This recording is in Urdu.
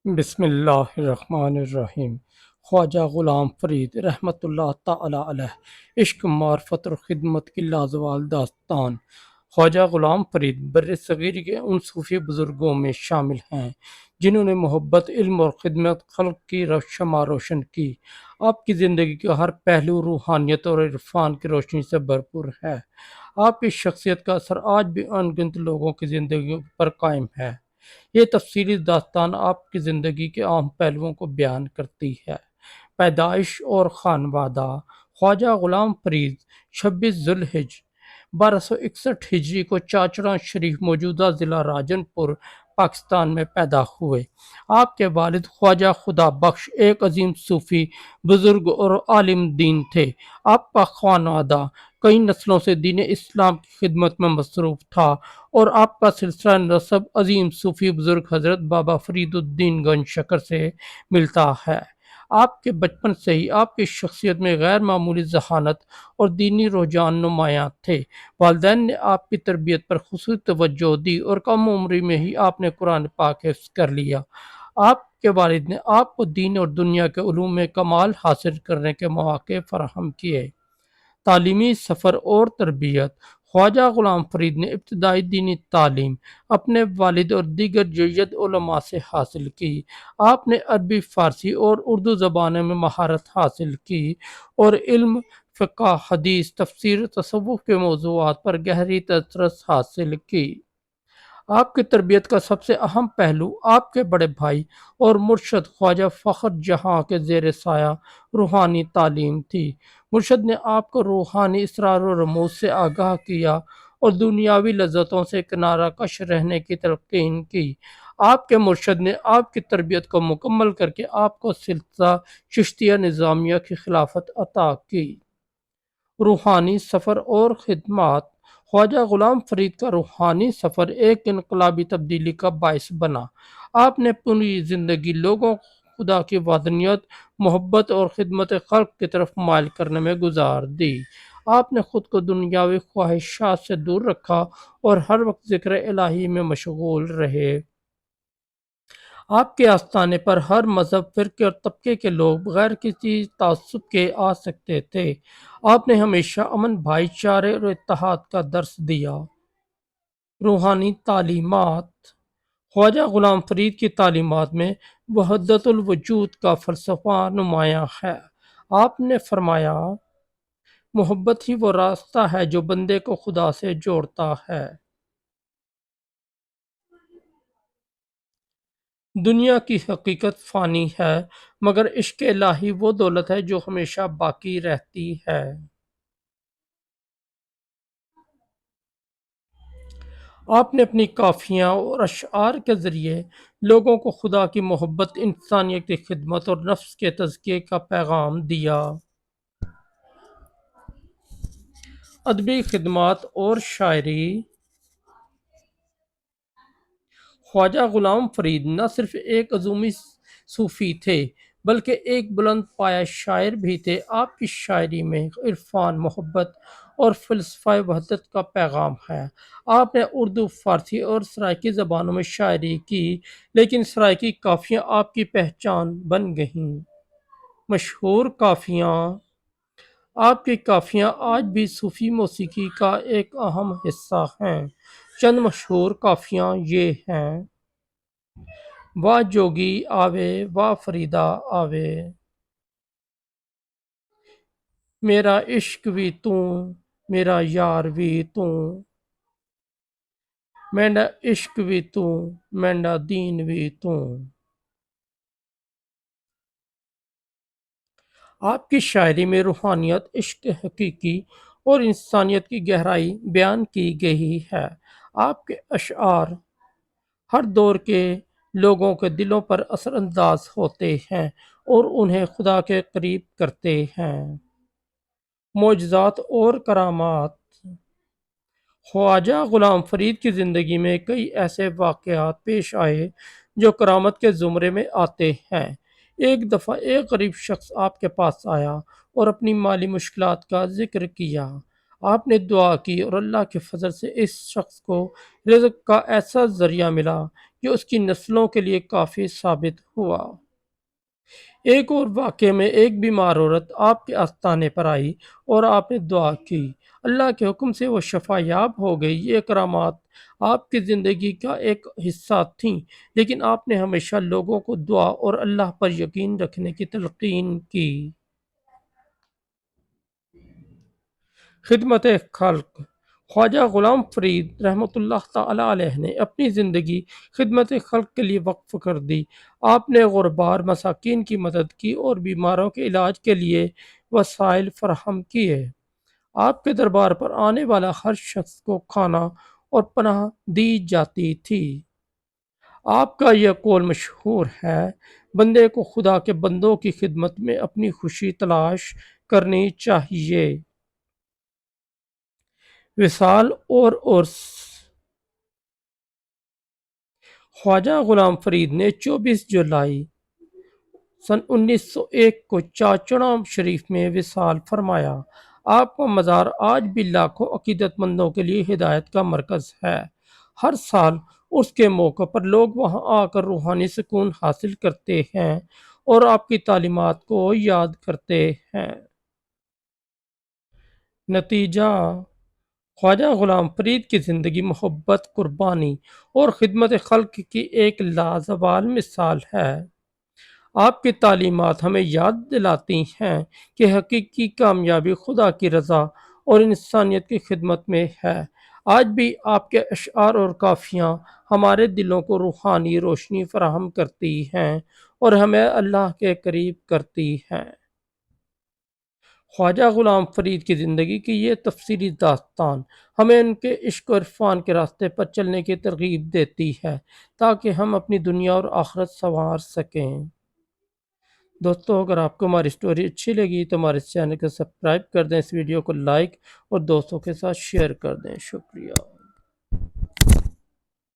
بسم اللہ الرحمن الرحیم۔ خواجہ غلام فرید رحمۃ اللہ تعالی علیہ عشق معرفت اور خدمت کی لازوال داستان۔ خواجہ غلام فرید بر صغیر کے ان صوفی بزرگوں میں شامل ہیں جنہوں نے محبت، علم اور خدمت خلق کی شمع روشن کی۔ آپ کی زندگی کا ہر پہلو روحانیت اور عرفان کی روشنی سے بھرپور ہے۔ آپ کی شخصیت کا اثر آج بھی ان گنت لوگوں کی زندگیوں پر قائم ہے۔ یہ تفصیلی داستان آپ کی زندگی کے اہم پہلوؤں کو بیان کرتی ہے۔ پیدائش اور خانوادہ: خواجہ غلام فرید 26 ذوالحج 1261 ہجری کو چاچڑا شریف موجودہ ضلع راجن پور پاکستان میں پیدا ہوئے۔ آپ کے والد خواجہ خدا بخش ایک عظیم صوفی بزرگ اور عالم دین تھے۔ آپ کا خانوادہ کئی نسلوں سے دین اسلام کی خدمت میں مصروف تھا اور آپ کا سلسلہ نسب عظیم صوفی بزرگ حضرت بابا فرید الدین گنج شکر سے ملتا ہے۔ آپ کے بچپن سے ہی آپ کی شخصیت میں غیر معمولی ذہانت اور دینی رجحان نمایاں تھے۔ والدین نے آپ کی تربیت پر خصوصی توجہ دی اور کم عمری میں ہی آپ نے قرآن پاک حفظ کر لیا۔ آپ کے والد نے آپ کو دین اور دنیا کے علوم میں کمال حاصل کرنے کے مواقع فراہم کیے۔ تعلیمی سفر اور تربیت: خواجہ غلام فرید نے ابتدائی دینی تعلیم اپنے والد اور دیگر جید علماء سے حاصل کی۔ آپ نے عربی، فارسی اور اردو زبانوں میں مہارت حاصل کی اور علم، فقہ، حدیث، تفسیر، تصوف کے موضوعات پر گہری دسترس حاصل کی۔ آپ کی تربیت کا سب سے اہم پہلو آپ کے بڑے بھائی اور مرشد خواجہ فخر جہاں کے زیر سایہ روحانی تعلیم تھی۔ مرشد نے آپ کو روحانی اسرار و رموز سے آگاہ کیا اور دنیاوی لذتوں سے کنارہ کش رہنے کی تلقین کی۔ آپ کے مرشد نے آپ کی تربیت کو مکمل کر کے آپ کو سلسلہ چشتیہ نظامیہ کی خلافت عطا کی۔ روحانی سفر اور خدمات: خواجہ غلام فرید کا روحانی سفر ایک انقلابی تبدیلی کا باعث بنا۔ آپ نے پوری زندگی لوگوں کو خدا کی وحدانیت، محبت اور خدمت خلق کی طرف مائل کرنے میں گزار دی۔ آپ نے خود کو دنیاوی خواہشات سے دور رکھا اور ہر وقت ذکر الہی میں مشغول رہے۔ آپ کے آستانے پر ہر مذہب، فرقے اور طبقے کے لوگ بغیر کسی تعصب کے آ سکتے تھے۔ آپ نے ہمیشہ امن، بھائی چارے اور اتحاد کا درس دیا۔ روحانی تعلیمات: خواجہ غلام فرید کی تعلیمات میں وحدت الوجود کا فلسفہ نمایاں ہے۔ آپ نے فرمایا، محبت ہی وہ راستہ ہے جو بندے کو خدا سے جوڑتا ہے۔ دنیا کی حقیقت فانی ہے مگر عشق الہی وہ دولت ہے جو ہمیشہ باقی رہتی ہے۔ آپ نے اپنی کافیاں اور اشعار کے ذریعے لوگوں کو خدا کی محبت، انسانیت کی خدمت اور نفس کے تزکیے کا پیغام دیا۔ ادبی خدمات اور شاعری: خواجہ غلام فرید نہ صرف ایک عظیم صوفی تھے بلکہ ایک بلند پایہ شاعر بھی تھے۔ آپ کی شاعری میں عرفان، محبت اور فلسفہ وحدت کا پیغام ہے۔ آپ نے اردو، فارسی اور سرائیکی زبانوں میں شاعری کی، لیکن سرائیکی کافیاں آپ کی پہچان بن گئیں۔ مشہور کافیاں: آپ کی کافیاں آج بھی صوفی موسیقی کا ایک اہم حصہ ہیں۔ چند مشہور کافیاں یہ ہیں: واہ جوگی آوے، واہ فریدا آوے، میرا عشق وی توں، میرا یار وی توں، مینڈا عشق وی توں، مینڈا دین وی توں۔ آپ کی شاعری میں روحانیت، عشق حقیقی اور انسانیت کی گہرائی بیان کی گئی ہے۔ آپ کے اشعار ہر دور کے لوگوں کے دلوں پر اثر انداز ہوتے ہیں اور انہیں خدا کے قریب کرتے ہیں۔ معجزات اور کرامات: خواجہ غلام فرید کی زندگی میں کئی ایسے واقعات پیش آئے جو کرامت کے زمرے میں آتے ہیں۔ ایک دفعہ ایک غریب شخص آپ کے پاس آیا اور اپنی مالی مشکلات کا ذکر کیا۔ آپ نے دعا کی اور اللہ کے فضل سے اس شخص کو رزق کا ایسا ذریعہ ملا جو اس کی نسلوں کے لیے کافی ثابت ہوا۔ ایک اور واقعے میں ایک بیمار عورت آپ کے آستانے پر آئی اور آپ نے دعا کی، اللہ کے حکم سے وہ شفا یاب ہو گئی۔ یہ کرامات آپ کی زندگی کا ایک حصہ تھیں، لیکن آپ نے ہمیشہ لوگوں کو دعا اور اللہ پر یقین رکھنے کی تلقین کی۔ خدمت خلق: خواجہ غلام فرید رحمۃ اللہ تعالی علیہ نے اپنی زندگی خدمت خلق کے لیے وقف کر دی۔ آپ نے غربا مساکین کی مدد کی اور بیماروں کے علاج کے لیے وسائل فراہم کیے۔ آپ کے دربار پر آنے والا ہر شخص کو کھانا اور پناہ دی جاتی تھی۔ آپ کا یہ قول مشہور ہے، بندے کو خدا کے بندوں کی خدمت میں اپنی خوشی تلاش کرنی چاہیے۔ وصال اور عرس: خواجہ غلام فرید نے 24 جولائی سن 1901 کو چاچڑا شریف میں وصال فرمایا۔ آپ کا مزار آج بھی لاکھوں عقیدت مندوں کے لیے ہدایت کا مرکز ہے۔ ہر سال اس کے موقع پر لوگ وہاں آ کر روحانی سکون حاصل کرتے ہیں اور آپ کی تعلیمات کو یاد کرتے ہیں۔ نتیجہ: خواجہ غلام فرید کی زندگی محبت، قربانی اور خدمت خلق کی ایک لازوال مثال ہے۔ آپ کی تعلیمات ہمیں یاد دلاتی ہیں کہ حقیقی کامیابی خدا کی رضا اور انسانیت کی خدمت میں ہے۔ آج بھی آپ کے اشعار اور کافیاں ہمارے دلوں کو روحانی روشنی فراہم کرتی ہیں اور ہمیں اللہ کے قریب کرتی ہیں۔ خواجہ غلام فرید کی زندگی کی یہ تفصیلی داستان ہمیں ان کے عشق و عرفان کے راستے پر چلنے کی ترغیب دیتی ہے تاکہ ہم اپنی دنیا اور آخرت سنوار سکیں۔ دوستو، اگر آپ کو ہماری سٹوری اچھی لگی تو ہمارے چینل کو سبسکرائب کر دیں، اس ویڈیو کو لائک اور دوستوں کے ساتھ شیئر کر دیں۔ شکریہ۔